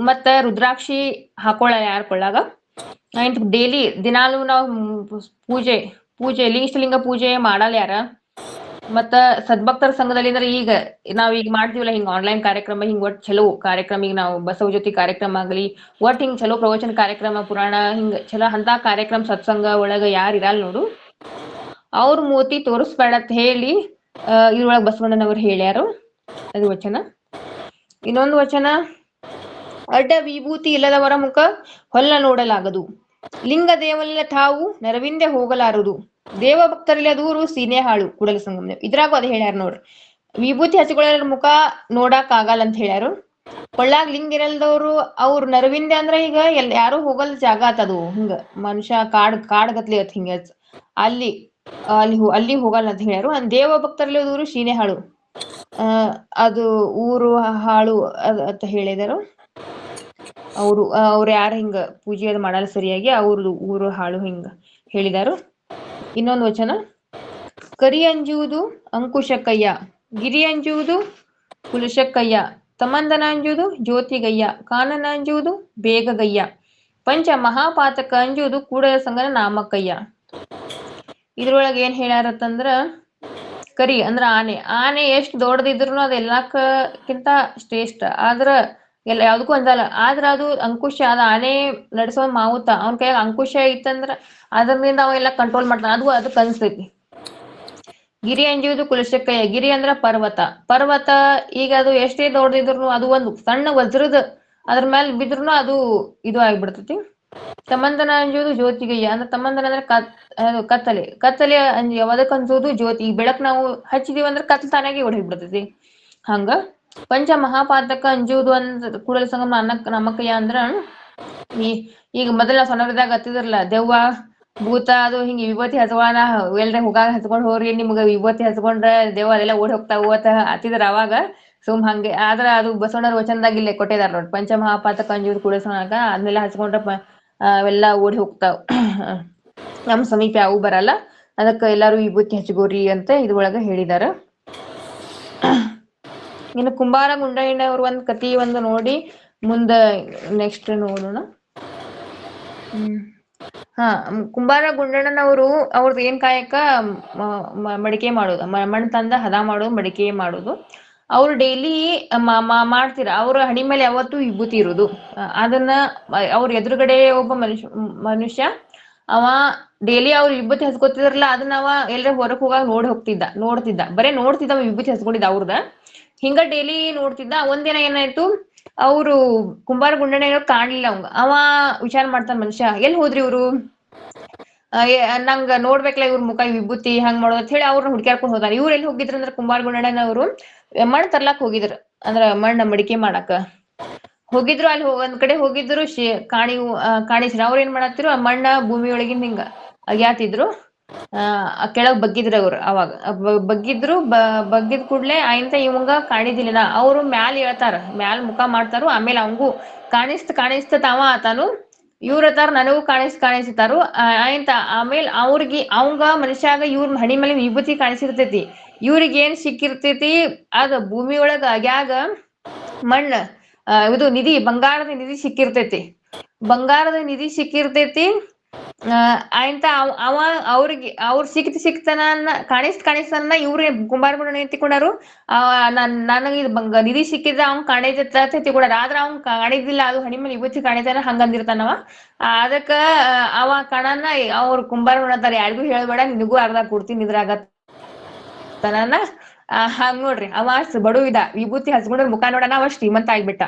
ಮತ್ತ ರುದ್ರಾಕ್ಷಿ ಹಾಕೊಳಲ್ಲ ಯಾರ್ ಕೊಳ್ಳಾಗ, ಡೈಲಿ ದಿನಾಲು ನಾವು ಪೂಜೆ ಲಿಂಗ ಪೂಜೆ ಮಾಡಲ್ಲ ಯಾರ, ಮತ್ತ ಸದ್ಭಕ್ತರ ಸಂಘದಲ್ಲಿ ಅಂದ್ರೆ ಈಗ ನಾವೀಗ ಮಾಡ್ತೀವಲ್ಲ ಹಿಂಗ ಆನ್ಲೈನ್ ಕಾರ್ಯಕ್ರಮ, ಹಿಂಗ್ ಒಟ್ ಚಲೋ ಕಾರ್ಯಕ್ರಮ, ಈಗ ನಾವು ಬಸವ ಜ್ಯೋತಿ ಕಾರ್ಯಕ್ರಮ ಆಗಲಿ, ಒಟ್ ಹಿಂಗ್ ಚಲೋ ಪ್ರವಚನ ಕಾರ್ಯಕ್ರಮ, ಪುರಾಣ ಹಿಂಗ ಚಲೋ ಅಂತ ಕಾರ್ಯಕ್ರಮ ಸತ್ಸಂಗ ಒಳಗ ಯಾರ್ ಇರಲ್ಲ ನೋಡು, ಅವ್ರ ಮೂತಿ ತೋರಿಸ್ಬೇಡ ಅಂತ ಹೇಳಿ ಇದ್ರೊಳಗ ಬಸವಣ್ಣನವ್ರು ಹೇಳ್ಯಾರು. ಅದು ವಚನ. ಇನ್ನೊಂದು ವಚನ, ಅಡ್ಡ ವಿಭೂತಿ ಇಲ್ಲದವರ ಮುಖ ಹೊಲ್ಲ ನೋಡಲಾಗದು, ಲಿಂಗ ದೇವಲ್ಲ ತಾವು ನೆರವಿಂದೆ ಹೋಗಲಾರದು, ದೇವ ಭಕ್ತರಿಲ್ಲ ದೂರು ಸೀನೆ ಹಾಳು ಕೂಡಲ ಸಂಗಮ. ಇದ್ರಾಗೂ ಅದ್ ಹೇಳ್ಯಾರ ನೋಡ್ರಿ, ವಿಭೂತಿ ಹಚ್ಕೊಳ್ಳೋರ ಮುಖ ನೋಡಾಕ್ ಆಗಲ್ಲ ಅಂತ ಹೇಳ್ಯಾರು. ಕೊಳ್ಳಾಗ ಲಿಂಗ ಇರಲ್ದವ್ರು ಅವ್ರ ನೆರವಿಂದೆ ಅಂದ್ರ ಈಗ ಯಾರು ಹೋಗಲ್ ಜಾಗ ಆತದು, ಹಿಂಗ ಮನುಷ್ಯ ಕಾಡ್ಗತ್ಲಿ ಅತ್ ಹಿಂಗ ಅಲ್ಲಿ ಹೋಗಲ್ಲ ಅಂತ ಹೇಳ್ಯಾರು. ದೇವ ಭಕ್ತರಲ್ಲಿ ದೂರು ಸೀನೆ ಹಾಳು, ಅದು ಊರು ಹಾಳು ಅಂತ ಹೇಳಿದರು. ಅವ್ರು ಯಾರು ಹಿಂಗ ಪೂಜೆ ಅದು ಮಾಡಲ್ಲ ಸರಿಯಾಗಿ, ಅವ್ರದ್ದು ಊರು ಹಾಳು ಹಿಂಗ ಹೇಳಿದಾರು. ಇನ್ನೊಂದು ವಚನ, ಕರಿ ಅಂಜುವುದು ಅಂಕುಶಕ್ಕಯ್ಯ, ಗಿರಿ ಅಂಜುವುದು ಕುಲಶಕ್ಕಯ್ಯ, ತಮಂದನ ಅಂಜುವುದು ಜ್ಯೋತಿಗಯ್ಯ, ಕಾನನ ಅಂಜುವುದು ಬೇಗಗಯ್ಯ, ಪಂಚ ಮಹಾಪಾತಕ ಅಂಜುವುದು ಕೂಡಲ ಸಂಗನ ನಾಮಕ್ಕಯ್ಯ. ಇದ್ರೊಳಗೆ ಏನ್ ಹೇಳ್ಯಾರತ್ತಂದ್ರ, ಕರಿ ಅಂದ್ರ ಆನೆ ಎಷ್ಟ್ ದೊಡ್ಡದಿದ್ರು ಅದ್ ಎಲ್ಲಕ್ಕಿಂತ ಶ್ರೇಷ್ಠ, ಆದ್ರ ಯಾವ್ದಕ್ಕೂ ಅಂಜಲ್ಲ. ಆದ್ರ ಅದು ಅಂಕುಶ, ಅದ ಆನೆ ನಡೆಸೋ ಮಾವುತ, ಅವನ ಕೈಯಾಗ ಅಂಕುಶ ಇತ್ತಂದ್ರ ಅದರಿಂದ ಅವ ಎಲ್ಲ ಕಂಟ್ರೋಲ್ ಮಾಡ್ತಾನ, ಅದಕ್ಕೆ ಅನ್ಸ್ತೈತಿ. ಗಿರಿ ಅಂಜುವುದು ಕುಲಶಕ್ಕಯ್ಯ, ಗಿರಿ ಅಂದ್ರ ಪರ್ವತ ಈಗ ಅದು ಎಷ್ಟೇ ದೊಡ್ಡದಿದ್ರು ಅದು ಒಂದು ಸಣ್ಣ ವಜ್ರದ ಅದ್ರ ಮೇಲೆ ಬಿದ್ರುನು ಅದು ಇದು ಆಗ್ಬಿಡ್ತೈತಿ. ತಮಂದನ ಅಂಜುವುದು ಜ್ಯೋತಿಗಯ್ಯ, ಅಂದ್ರೆ ತಮಂದನ ಅಂದ್ರೆ ಕತ್ತಲೆ ಯಾವದಕ್ ಅನ್ಸೋದು ಜ್ಯೋತಿ, ಈ ಬೆಳಕ್ ನಾವು ಹಚ್ಚಿದೀವಿ ಅಂದ್ರೆ ಕತ್ತಲ ತಾನಾಗಿ ಹೊಡೆದ್ಬಿಡ್ತೈತಿ. ಹಂಗ ಪಂಚ ಮಹಾಪಾತಕ ಅಂಜುವುದು ಅಂದ್ರ ಕೂಡಲ ಸಂಗಮ ನಾಮಕ್ಕಯ್ಯ ಅಂದ್ರ, ಈಗ ಮೊದಲ ಸಣ್ಣವರಿದ್ದಾಗ ಹತ್ತಿದ್ರಲ್ಲ ದೆವ್ವ ಭೂತ ಅದು ಹಿಂಗ ವಿಭೂತಿ ಹಚ್ಕೊಳ್ಳೋಣ ಎಲ್ರ ಹೋಗಾಗ ಹಚ್ಕೊಂಡ್ ಹೋಗ್ರಿ, ನಿಮ್ಗ ವಿಭೂತಿ ಹಚ್ಕೊಂಡ್ರ ದೆವ್ವ ಅದೆಲ್ಲ ಓಡಿ ಹೋಗ್ತಾವ ಹತ್ತಿದ್ರ ಅವಾಗ ಸುಮ್ ಹಂಗೆ. ಆದ್ರ ಅದು ಬಸವಣ್ಣರ ವಚನದಾಗ ಇಲ್ಲೇ ಕೊಟ್ಟಿದಾರ ನೋಡಿ, ಪಂಚ ಮಹಾಪಾತಕ ಅಂಜುವುದು ಕೂಡಲ ಸಂಗಮ, ಅದನ್ನೆಲ್ಲ ಹಚ್ಕೊಂಡ್ರ ಅವೆಲ್ಲ ಓಡಿ ಹೋಗ್ತಾವ, ನಮ್ ಸಮೀಪ ಯಾವು ಬರಲ್ಲ, ಅದಕ್ಕ ಎಲ್ಲಾರು ವಿಭೂತಿ ಹಚ್ಕೋರಿ ಅಂತ ಇದ್ರೊಳಗ ಹೇಳಿದಾರ. ಇನ್ನು ಕುಂಬಾರ ಗುಂಡಯ್ಯನವ್ರ ಒಂದ್ ಕತಿ ಒಂದು ನೋಡಿ ಮುಂದ ನೆಕ್ಸ್ಟ್ ನೋಡೋಣ. ಕುಂಬಾರ ಗುಂಡಣ್ಣನವರು ಅವ್ರದ್ದು ಏನ್ ಕಾಯಕ ಮಡಿಕೆ ಮಾಡೋದು, ಮಣ್ಣ್ ತಂದ ಹದ ಮಾಡೋದು, ಮಡಿಕೆ ಮಾಡೋದು. ಅವ್ರು ಡೈಲಿ ಮಾಡ್ತೀರ, ಅವ್ರ ಹಣಿ ಮೇಲೆ ಯಾವತ್ತೂ ವಿಭೂತಿ ಇರೋದು. ಅದನ್ನ ಅವ್ರ ಎದುರುಗಡೆ ಒಬ್ಬ ಮನುಷ್ಯ ಅವ ಡೈಲಿ ಅವ್ರು ವಿಭೂತಿ ಹಚ್ಕೋತಿದ್ರಲ್ಲ, ಅದನ್ನ ಅವ ಎಲ್ರ ಹೊರಕ್ ಹೋಗಾಗ ನೋಡ್ತಿದ್ದ, ಬರೇ ನೋಡ್ತಿದ್ದ ವಿಭೂತಿ ಹಚ್ಕೊಂಡಿದ್ದ ಅವ್ರದ, ಹಿಂಗ ಡೈಲಿ ನೋಡ್ತಿದ್ದ. ಒಂದಿನ ಏನಾಯ್ತು, ಅವ್ರು ಕುಂಬಾರ ಗುಂಡಣ್ಣ ಕಾಣ್ಲಿಲ್ಲ ಅವ ವಿಚಾರ ಮಾಡ್ತಾನ ಮನುಷ್ಯ, ಎಲ್ಲಿ ಹೋದ್ರಿ ಇವ್ರು, ನಂಗ ನೋಡ್ಬೇಕಲ್ಲ ಇವ್ರ ಮುಖ ವಿಭೂತಿ ಹಂಗ್ ಮಾಡೋದು ಅಂತ ಹೇಳಿ ಅವ್ರನ್ನ ಹುಡ್ಕ್ಯಾಡ್ಕೊಂಡ್ ಹೋದಾರ. ಇವ್ರು ಎಲ್ಲಿ ಹೋಗಿದ್ರ ಅಂದ್ರ ಕುಂಬಾರ ಗುಂಡಣ್ಣನವರು ಮಣ್ಣ್ ತರ್ಲಾಕ್ ಹೋಗಿದ್ರ, ಅಂದ್ರ ಮಣ್ಣ ಮಡಿಕೆ ಮಾಡಾಕ ಹೋಗಿದ್ರು. ಅಲ್ಲಿ ಒಂದ್ ಕಡೆ ಹೋಗಿದ್ರು, ಕಾಣಿಸ್ರ ಅವ್ರ ಏನ್ ಮಾಡತ್ತಿರು, ಆ ಮಣ್ಣ ಭೂಮಿ ಒಳಗಿಂದ ಹಿಂಗ ಅಗ್ಯಾತಿದ್ರು. ಕೆಳಗ್ ಬಗ್ಗಿದ್ರ ಅವ್ರು, ಅವಾಗ ಬಗ್ಗಿದ್ರು. ಬಗ್ಗಿದ್ ಕೂಡ್ಲೆ ಆಯ್ತ ಇವಂಗ ಕಾಣಿದಿಲ್ಲ, ಅವ್ರು ಮ್ಯಾಲ್ ಹೇಳ್ತಾರ, ಮ್ಯಾಲ್ ಮುಖ ಮಾಡ್ತಾರು. ಆಮೇಲೆ ಅವಂಗೂ ಕಾಣಿಸ್ತ ತಾವ ಆತಾನು, ಇವ್ರ ಹತ್ತಾರ ನನಗೂ ಕಾಣಿಸ್ತಾರು ಆಯ್ತ. ಆಮೇಲೆ ಅವಂಗ ಮನುಷ್ಯಾಗ ಇವ್ರ ಹಣಿ ಮೇಲೆ ವಿಭೂತಿ ಕಾಣಿಸಿರ್ತೈತಿ, ಇವ್ರಿಗ ಏನ್ ಸಿಕ್ಕಿರ್ತೈತಿ ಅದ ಭೂಮಿ ಒಳಗ ಅಗ್ಯಾಗ ಮಣ್ಣ ಇದು ಬಂಗಾರದ ನಿಧಿ ಸಿಕ್ಕಿರ್ತೈತಿ. ಆಯ್ತ ಅವ ಅವ್ರಿಗೆ ಅವ್ರ ಸಿಕ್ತನ ಕಾಣಿಸ್ತಾನ ಇವ್ರ ಕುಂಬಾರ ಎತ್ತಿಕೊಂಡಾರು. ನನಗೆ ನಿಧಿ ಸಿಕ್ಕಿದ್ರ ಅವ್ನ್ ಕಾಣಿತ ತಿಳ್ಕೊಂಡಾರ. ಆದ್ರ ಅವ್ನ್ ಕಾಣಿದಿಲ್ಲ, ಅದು ಹಣಿ ಮೇಲೆ ವಿಭೂತಿ ಕಾಣಿತಾನ ಹಂಗಂದಿರ್ತಾನವ. ಅದಕ್ಕ ಅವ ಕಣನ ಅವ್ರ ಕುಂಬಾರ ಅಂತಾರ, ಯಾರಿಗೂ ಹೇಳ್ಬೇಡ, ನಿನಗೂ ಅರ್ಧ ಕೊಡ್ತೀನಿ ಇದ್ರಾಗ ಹಂಗ್ ನೋಡ್ರಿ. ಅವ ಬಡವಿದ, ವಿಭೂತಿ ಹಚ್ಕೊಂಡ್ರ ಮುಖ ನೋಡಣ ಅವ ಶ್ರೀಮಂತ ಆಗ್ಬಿಟ್ಟ.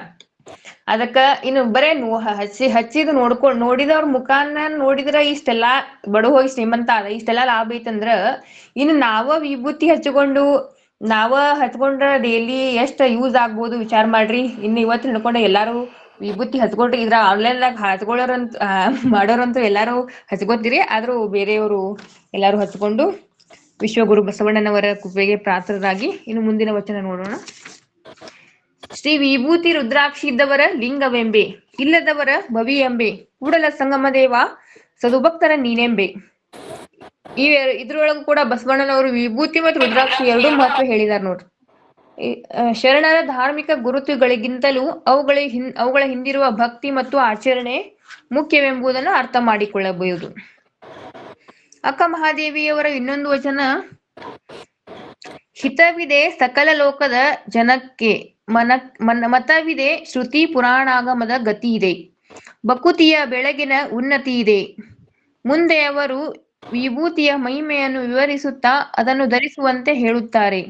ಅದಕ್ಕ ಇನ್ನು ಬರೇ ಹಚ್ಚಿದ್ ನೋಡಿದವ್ರ ಮುಖಾನ ನೋಡಿದ್ರ ಇಷ್ಟೆಲ್ಲಾ ಬಡ ಹೋಗಿ ಶ್ರೀಮಂತ ಆದ, ಇಷ್ಟೆಲ್ಲಾ ಲಾಭ ಐತಂದ್ರ ಇನ್ನು ನಾವ ವಿಭೂತಿ ಹಚ್ಕೊಂಡ್ರ ಡೈಲಿ ಎಷ್ಟ್ ಯೂಸ್ ಆಗ್ಬೋದು ವಿಚಾರ ಮಾಡ್ರಿ. ಇನ್ನು ಇವತ್ತು ಹಿಡ್ಕೊಂಡ ಎಲ್ಲಾರು ವಿಭೂತಿ ಹಚ್ಕೊಂಡ್ರಿ. ಇದ್ರ ಆನ್ಲೈನ್ ದಾಗ ಹಚ್ಕೊಳ್ಳೋರಂತ ಮಾಡೋರಂತೂ ಎಲ್ಲಾರು ಹಚ್ಕೋತೀರಿ. ಆದ್ರೂ ಬೇರೆಯವರು ಎಲ್ಲಾರು ಹಚ್ಕೊಂಡು ವಿಶ್ವಗುರು ಬಸವಣ್ಣನವರ ಕೃಪೆಗೆ ಪಾತ್ರರಾಗಿ ಇನ್ನು ಮುಂದಿನ ವಚನ ನೋಡೋಣ. ಶ್ರೀ ವಿಭೂತಿ ರುದ್ರಾಕ್ಷಿ ಇದ್ದವರ ಲಿಂಗವೆಂಬೆ, ಇಲ್ಲದವರ ಭವಿಯೆಂಬೆ, ಕೂಡಲ ಸಂಗಮ ದೇವ ಸದುಭಕ್ತರ ನೀನೆಂಬೆ. ಇದ್ರೊಳಗೂ ಕೂಡ ಬಸವಣ್ಣನವರು ವಿಭೂತಿ ಮತ್ತು ರುದ್ರಾಕ್ಷಿ ಎರಡೂ ಮಹತ್ವ ಹೇಳಿದಾರ ನೋಡ್ರಿ. ಶರಣರ ಧಾರ್ಮಿಕ ಗುರುತುಗಳಿಗಿಂತಲೂ ಅವುಗಳ ಹಿಂದಿರುವ ಭಕ್ತಿ ಮತ್ತು ಆಚರಣೆ ಮುಖ್ಯವೆಂಬುದನ್ನು ಅರ್ಥ ಮಾಡಿಕೊಳ್ಳಬಹುದು. ಅಕ್ಕ ಮಹಾದೇವಿಯವರ ಇನ್ನೊಂದು ವಚನ, ಹಿತವಿದೆ ಸಕಲ ಲೋಕದ ಜನಕ್ಕೆ, ಮತವಿದೆ ಶ್ರುತಿ ಪುರಾಣಾಗಮದ ಗತಿ ಇದೆ, ಬಕುತಿಯ ಬೆಳಗಿನ ಉನ್ನತಿ ಇದೆ. ಮುಂದೆ ಅವರು ವಿಭೂತಿಯ ಮಹಿಮೆಯನ್ನು ವಿವರಿಸುತ್ತಾ ಅದನ್ನು ಧರಿಸುವಂತೆ ಹೇಳುತ್ತಾರೆ.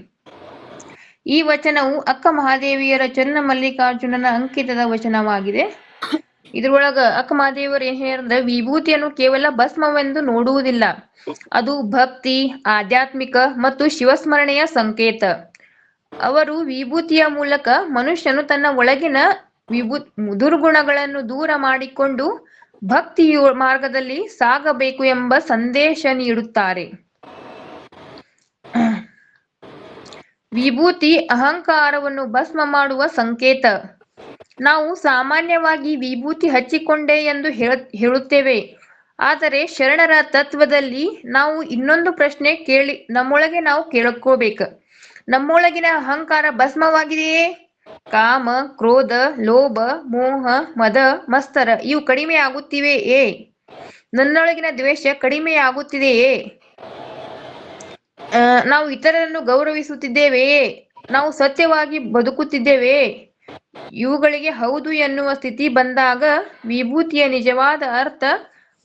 ಈ ವಚನವು ಅಕ್ಕ ಮಹಾದೇವಿಯರ ಚನ್ನ ಮಲ್ಲಿಕಾರ್ಜುನನ ಅಂಕಿತದ ವಚನವಾಗಿದೆ. ಇದ್ರೊಳಗ ಅಕ್ಕ ಮಹಾದೇವಿಯರು ಏನ್ ಹೇಳಿದ್ರೆ, ವಿಭೂತಿಯನ್ನು ಕೇವಲ ಭಸ್ಮವೆಂದು ನೋಡುವುದಿಲ್ಲ, ಅದು ಭಕ್ತಿ, ಆಧ್ಯಾತ್ಮಿಕ ಮತ್ತು ಶಿವಸ್ಮರಣೆಯ ಸಂಕೇತ. ಅವರು ವಿಭೂತಿಯ ಮೂಲಕ ಮನುಷ್ಯನು ತನ್ನ ಒಳಗಿನ ದುರ್ಗುಣಗಳನ್ನು ದೂರ ಮಾಡಿಕೊಂಡು ಭಕ್ತಿಯ ಮಾರ್ಗದಲ್ಲಿ ಸಾಗಬೇಕು ಎಂಬ ಸಂದೇಶ ನೀಡುತ್ತಾರೆ. ವಿಭೂತಿ ಅಹಂಕಾರವನ್ನು ಭಸ್ಮ ಮಾಡುವ ಸಂಕೇತ. ನಾವು ಸಾಮಾನ್ಯವಾಗಿ ವಿಭೂತಿ ಹಚ್ಚಿಕೊಂಡೆ ಎಂದು ಹೇಳುತ್ತೇವೆ. ಆದರೆ ಶರಣರ ತತ್ವದಲ್ಲಿ ನಾವು ಇನ್ನೊಂದು ಪ್ರಶ್ನೆ ನಮ್ಮೊಳಗೆ ನಾವು ಕೇಳ್ಕೋಬೇಕು. ನಮ್ಮೊಳಗಿನ ಅಹಂಕಾರ ಭಸ್ಮವಾಗಿದೆಯೇ? ಕಾಮ, ಕ್ರೋಧ, ಲೋಭ, ಮೋಹ, ಮದ, ಮತ್ಸರ ಇವು ಕಡಿಮೆ ಆಗುತ್ತಿವೆಯೇ? ನನ್ನೊಳಗಿನ ದ್ವೇಷ ಕಡಿಮೆ ಆಗುತ್ತಿದೆಯೇ? ನಾವು ಇತರರನ್ನು ಗೌರವಿಸುತ್ತಿದ್ದೇವೆಯೇ? ನಾವು ಸತ್ಯವಾಗಿ ಬದುಕುತ್ತಿದ್ದೇವೆಯೇ? ಇವುಗಳಿಗೆ ಹೌದು ಎನ್ನುವ ಸ್ಥಿತಿ ಬಂದಾಗ ವಿಭೂತಿಯ ನಿಜವಾದ ಅರ್ಥ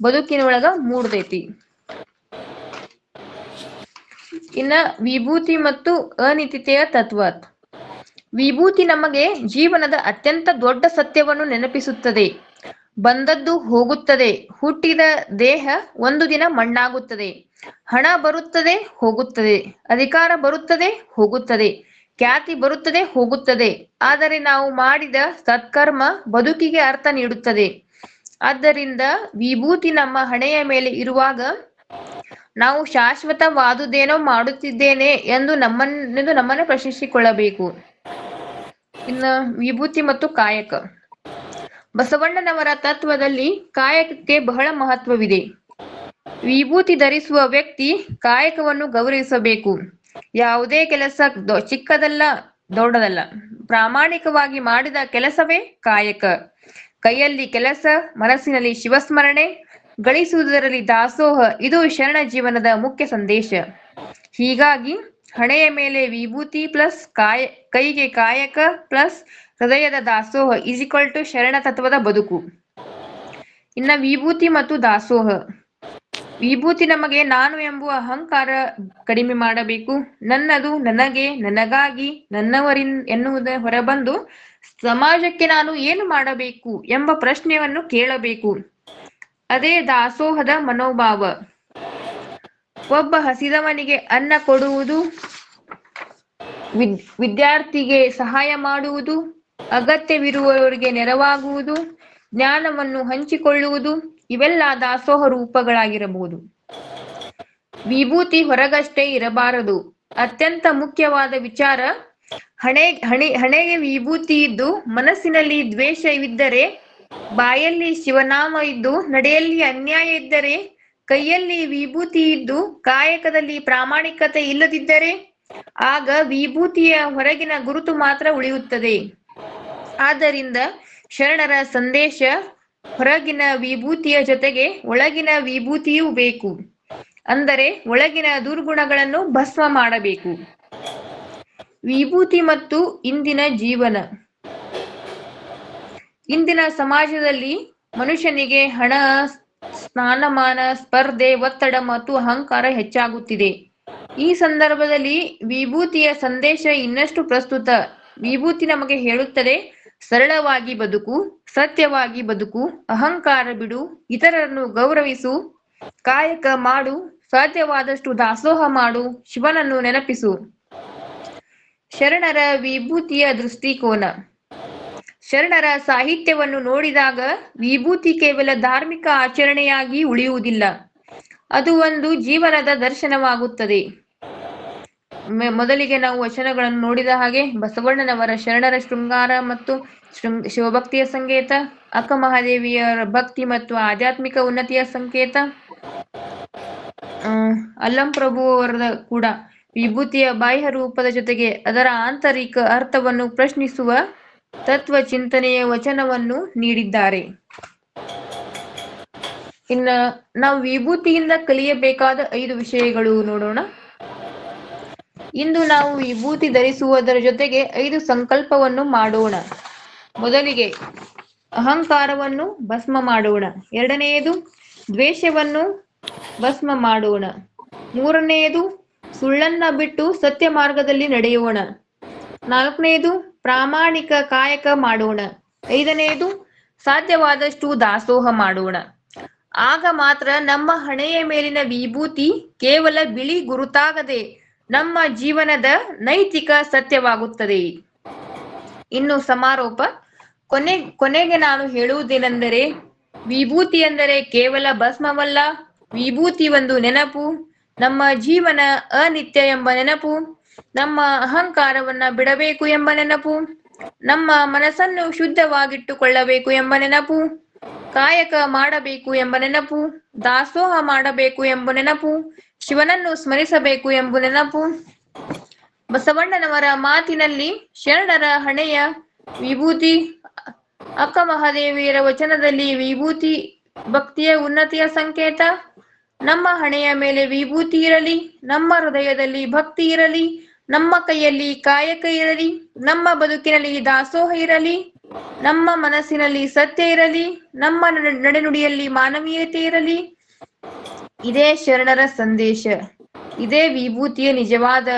ಬದುಕಿನೊಳಗ ಮೂಡ್ತೈತಿ. ಇನ್ನ ವಿಭೂತಿ ಮತ್ತು ಅನಿತ್ಯತೆಯ ತತ್ವ. ವಿಭೂತಿ ನಮಗೆ ಜೀವನದ ಅತ್ಯಂತ ದೊಡ್ಡ ಸತ್ಯವನ್ನು ನೆನಪಿಸುತ್ತದೆ. ಬಂದದ್ದು ಹೋಗುತ್ತದೆ. ಹುಟ್ಟಿದ ದೇಹ ಒಂದು ದಿನ ಮಣ್ಣಾಗುತ್ತದೆ. ಹಣ ಬರುತ್ತದೆ, ಹೋಗುತ್ತದೆ. ಅಧಿಕಾರ ಬರುತ್ತದೆ, ಹೋಗುತ್ತದೆ. ಖ್ಯಾತಿ ಬರುತ್ತದೆ, ಹೋಗುತ್ತದೆ. ಆದರೆ ನಾವು ಮಾಡಿದ ಸತ್ಕರ್ಮ ಬದುಕಿಗೆ ಅರ್ಥ ನೀಡುತ್ತದೆ. ಆದ್ದರಿಂದ ವಿಭೂತಿ ನಮ್ಮ ಹಣೆಯ ಮೇಲೆ ಇರುವಾಗ ನಾವು ಶಾಶ್ವತವಾದುದೇನೋ ಮಾಡುತ್ತಿದ್ದೇನೆ ಎಂದು ನಮ್ಮನ್ನು ಪ್ರಶ್ನಿಸಿಕೊಳ್ಳಬೇಕು. ಇನ್ನು ವಿಭೂತಿ ಮತ್ತು ಕಾಯಕ. ಬಸವಣ್ಣನವರ ತತ್ವದಲ್ಲಿ ಕಾಯಕಕ್ಕೆ ಬಹಳ ಮಹತ್ವವಿದೆ. ವಿಭೂತಿ ಧರಿಸುವ ವ್ಯಕ್ತಿ ಕಾಯಕವನ್ನು ಗೌರವಿಸಬೇಕು. ಯಾವುದೇ ಕೆಲಸ ಚಿಕ್ಕದಲ್ಲ, ದೊಡ್ಡದಲ್ಲ, ಪ್ರಾಮಾಣಿಕವಾಗಿ ಮಾಡಿದ ಕೆಲಸವೇ ಕಾಯಕ. ಕೈಯಲ್ಲಿ ಕೆಲಸ, ಮನಸ್ಸಿನಲ್ಲಿ ಶಿವಸ್ಮರಣೆ, ಗಳಿಸುವುದರಲ್ಲಿ ದಾಸೋಹ, ಇದು ಶರಣ ಜೀವನದ ಮುಖ್ಯ ಸಂದೇಶ. ಹೀಗಾಗಿ ಹಣೆಯ ಮೇಲೆ ವಿಭೂತಿ ಪ್ಲಸ್ ಕೈಗೆ ಕಾಯಕ ಪ್ಲಸ್ ಹೃದಯದ ದಾಸೋಹ = ಶರಣ ತತ್ವದ ಬದುಕು. ಇನ್ನ ವಿಭೂತಿ ಮತ್ತು ದಾಸೋಹ. ವಿಭೂತಿ ನಮಗೆ ನಾನು ಎಂಬುವ ಅಹಂಕಾರ ಕಡಿಮೆ ಮಾಡಬೇಕು. ನನ್ನದು, ನನಗೆ, ನನಗಾಗಿ, ಎನ್ನುವುದರ ಹೊರಬಂದು ಸಮಾಜಕ್ಕೆ ನಾನು ಏನು ಮಾಡಬೇಕು ಎಂಬ ಪ್ರಶ್ನೆಯನ್ನು ಕೇಳಬೇಕು. ಅದೇ ದಾಸೋಹದ ಮನೋಭಾವ. ಒಬ್ಬ ಹಸಿದವನಿಗೆ ಅನ್ನ ಕೊಡುವುದು, ವಿದ್ಯಾರ್ಥಿಗೆ ಸಹಾಯ ಮಾಡುವುದು, ಅಗತ್ಯವಿರುವವರಿಗೆ ನೆರವಾಗುವುದು, ಜ್ಞಾನವನ್ನು ಹಂಚಿಕೊಳ್ಳುವುದು, ಇವೆಲ್ಲ ದಾಸೋಹ ರೂಪಗಳಾಗಿರಬಹುದು. ವಿಭೂತಿ ಹೊರಗಷ್ಟೇ ಇರಬಾರದು. ಅತ್ಯಂತ ಮುಖ್ಯವಾದ ವಿಚಾರ, ಹಣೆಗೆ ವಿಭೂತಿ ಇದ್ದು ಮನಸ್ಸಿನಲ್ಲಿ ದ್ವೇಷವಿದ್ದರೆ, ಬಾಯಲ್ಲಿ ಶಿವನಾಮ ಇದ್ದು ನಡೆಯಲ್ಲಿ ಅನ್ಯಾಯ ಇದ್ದರೆ, ಕೈಯಲ್ಲಿ ವಿಭೂತಿ ಇದ್ದು ಕಾಯಕದಲ್ಲಿ ಪ್ರಾಮಾಣಿಕತೆ ಇಲ್ಲದಿದ್ದರೆ, ಆಗ ವಿಭೂತಿಯ ಹೊರಗಿನ ಗುರುತು ಮಾತ್ರ ಉಳಿಯುತ್ತದೆ. ಆದ್ದರಿಂದ ಶರಣರ ಸಂದೇಶ ಹೊರಗಿನ ವಿಭೂತಿಯ ಜೊತೆಗೆ ಒಳಗಿನ ವಿಭೂತಿಯೂ ಬೇಕು. ಅಂದರೆ ಒಳಗಿನ ದುರ್ಗುಣಗಳನ್ನು ಭಸ್ಮ ಮಾಡಬೇಕು. ವಿಭೂತಿ ಮತ್ತು ಇಂದಿನ ಜೀವನ. ಇಂದಿನ ಸಮಾಜದಲ್ಲಿ ಮನುಷ್ಯನಿಗೆ ಹಣ, ಸ್ಥಾನಮಾನ, ಸ್ಪರ್ಧೆ, ಒತ್ತಡ ಮತ್ತು ಅಹಂಕಾರ ಹೆಚ್ಚಾಗುತ್ತಿದೆ. ಈ ಸಂದರ್ಭದಲ್ಲಿ ವಿಭೂತಿಯ ಸಂದೇಶ ಇನ್ನಷ್ಟು ಪ್ರಸ್ತುತ. ವಿಭೂತಿ ನಮಗೆ ಹೇಳುತ್ತದೆ, ಸರಳವಾಗಿ ಬದುಕು, ಸತ್ಯವಾಗಿ ಬದುಕು, ಅಹಂಕಾರ ಬಿಡು, ಇತರರನ್ನು ಗೌರವಿಸು, ಕಾಯಕ ಮಾಡು, ಸಾಧ್ಯವಾದಷ್ಟು ದಾಸೋಹ ಮಾಡು, ಶಿವನನ್ನು ನೆನಪಿಸು. ಶರಣರ ವಿಭೂತಿಯ ದೃಷ್ಟಿಕೋನ. ಶರಣರ ಸಾಹಿತ್ಯವನ್ನು ನೋಡಿದಾಗ ವಿಭೂತಿ ಕೇವಲ ಧಾರ್ಮಿಕ ಆಚರಣೆಯಾಗಿ ಉಳಿಯುವುದಿಲ್ಲ, ಅದು ಒಂದು ಜೀವನದ ದರ್ಶನವಾಗುತ್ತದೆ. ಮೊದಲಿಗೆ ನಾವು ವಚನಗಳನ್ನು ನೋಡಿದ ಹಾಗೆ ಬಸವಣ್ಣನವರ ಶರಣರ ಶೃಂಗಾರ ಮತ್ತು ಶಿವಭಕ್ತಿಯ ಸಂಕೇತ, ಅಕ್ಕ ಮಹಾದೇವಿಯರ ಭಕ್ತಿ ಮತ್ತು ಆಧ್ಯಾತ್ಮಿಕ ಉನ್ನತಿಯ ಸಂಕೇತ, ಅಲ್ಲಂ ಪ್ರಭು ಅವರದ ಕೂಡ ವಿಭೂತಿಯ ಬಾಹ್ಯ ರೂಪದ ಜೊತೆಗೆ ಅದರ ಆಂತರಿಕ ಅರ್ಥವನ್ನು ಪ್ರಶ್ನಿಸುವ ತತ್ವ ಚಿಂತನೆಯ ವಚನವನ್ನು ನೀಡಿದ್ದಾರೆ. ಇನ್ನ ನಾವು ವಿಭೂತಿಯಿಂದ ಕಲಿಯಬೇಕಾದ 5 ವಿಷಯಗಳು ನೋಡೋಣ. ಇಂದು ನಾವು ವಿಭೂತಿ ಧರಿಸುವುದರ ಜೊತೆಗೆ 5 ಸಂಕಲ್ಪವನ್ನು ಮಾಡೋಣ. ಮೊದಲಿಗೆ ಅಹಂಕಾರವನ್ನು ಭಸ್ಮ ಮಾಡೋಣ. 2ನೇದು ದ್ವೇಷವನ್ನು ಭಸ್ಮ ಮಾಡೋಣ. 3ನೇದು ಸುಳ್ಳನ್ನ ಬಿಟ್ಟು ಸತ್ಯ ಮಾರ್ಗದಲ್ಲಿ ನಡೆಯೋಣ. 4ನೇದು ಪ್ರಾಮಾಣಿಕ ಕಾಯಕ ಮಾಡೋಣ. 5ನೇದು ಸಾಧ್ಯವಾದಷ್ಟು ದಾಸೋಹ ಮಾಡೋಣ. ಆಗ ಮಾತ್ರ ನಮ್ಮ ಹಣೆಯ ಮೇಲಿನ ವಿಭೂತಿ ಕೇವಲ ಬಿಳಿ ಗುರುತಾಗದೆ ನಮ್ಮ ಜೀವನದ ನೈತಿಕ ಸತ್ಯವಾಗುತ್ತದೆ. ಇನ್ನು ಸಮಾರೋಪ. ಕೊನೆಗೆ ನಾನು ಹೇಳುವುದೇನೆಂದರೆ, ವಿಭೂತಿ ಎಂದರೆ ಕೇವಲ ಭಸ್ಮವಲ್ಲ, ವಿಭೂತಿ ಒಂದು ನೆನಪು, ನಮ್ಮ ಜೀವನ ಅನಿತ್ಯ ಎಂಬ ನೆನಪು, ನಮ್ಮ ಅಹಂಕಾರವನ್ನ ಬಿಡಬೇಕು ಎಂಬ ನೆನಪು, ನಮ್ಮ ಮನಸ್ಸನ್ನು ಶುದ್ಧವಾಗಿಟ್ಟುಕೊಳ್ಳಬೇಕು ಎಂಬ ನೆನಪು, ಕಾಯಕ ಮಾಡಬೇಕು ಎಂಬ ನೆನಪು, ದಾಸೋಹ ಮಾಡಬೇಕು ಎಂಬ ನೆನಪು, ಶಿವನನ್ನು ಸ್ಮರಿಸಬೇಕು ಎಂಬ ನೆನಪು. ಬಸವಣ್ಣನವರ ಮಾತಿನಲ್ಲಿ ಶರಣರ ಹಣೆಯ ವಿಭೂತಿ, ಅಕ್ಕ ಮಹಾದೇವಿಯರ ವಚನದಲ್ಲಿ ವಿಭೂತಿ ಭಕ್ತಿಯ ಉನ್ನತಿಯ ಸಂಕೇತ. ನಮ್ಮ ಹಣೆಯ ಮೇಲೆ ವಿಭೂತಿ ಇರಲಿ, ನಮ್ಮ ಹೃದಯದಲ್ಲಿ ಭಕ್ತಿ ಇರಲಿ, ನಮ್ಮ ಕೈಯಲ್ಲಿ ಕಾಯಕ ಇರಲಿ, ನಮ್ಮ ಬದುಕಿನಲ್ಲಿ ದಾಸೋಹ ಇರಲಿ, ನಮ್ಮ ಮನಸ್ಸಿನಲ್ಲಿ ಸತ್ಯ ಇರಲಿ, ನಮ್ಮ ನಡೆನುಡಿಯಲ್ಲಿ ಮಾನವೀಯತೆ ಇರಲಿ. ಇದೇ ಶರಣರ ಸಂದೇಶ, ಇದೇ ವಿಭೂತಿಯ ನಿಜವಾದ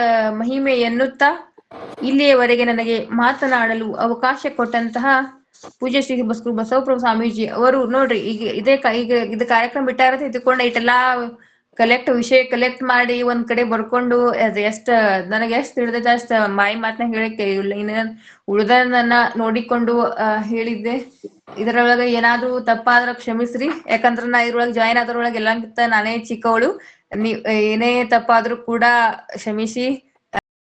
ಮಹಿಮೆ ಎನ್ನುತ್ತಾ ಇಲ್ಲಿಯವರೆಗೆ ನನಗೆ ಮಾತನಾಡಲು ಅವಕಾಶ ಕೊಟ್ಟಂತಹ ಪೂಜ್ಯ ಶ್ರೀ ಬಸವಪ್ರಭು ಸ್ವಾಮೀಜಿ ಅವರು ನೋಡ್ರಿ, ಈಗ ಇದು ಕಾರ್ಯಕ್ರಮ ಬಿಟ್ಟಾರ ಇದ್ಕೊಂಡ ಇಟ್ಟೆಲ್ಲಾ ವಿಷಯ ಕಲೆಕ್ಟ್ ಮಾಡಿ ಒಂದ್ ಕಡೆ ಬರ್ಕೊಂಡು ಅದು ನನಗೆ ಎಷ್ಟ್ ತಿಳಿದೈತೆ ಅಷ್ಟ ಮಾಯಿ ಮಾತನ್ನ ಹೇಳಕ್ಕೆ ಇಲ್ಲ. ಇನ್ನ ಉಳಿದನ್ನ ನೋಡಿಕೊಂಡು ಹೇಳಿದ್ದೆ. ಇದರೊಳಗ ಏನಾದ್ರೂ ತಪ್ಪಾದ್ರ ಕ್ಷಮಿಸ್ರಿ, ಯಾಕಂದ್ರ ನಾ ಇದ್ರೊಳಗೆ ಜಾಯಿನ್ ಆದ್ರೊಳಗೆ ಎಲ್ಲಾಂಗಿಂತ ನಾನೇ ಚಿಕ್ಕವಳು. ಏನೇ ತಪ್ಪಾದ್ರೂ ಕೂಡ ಕ್ಷಮಿಸಿ.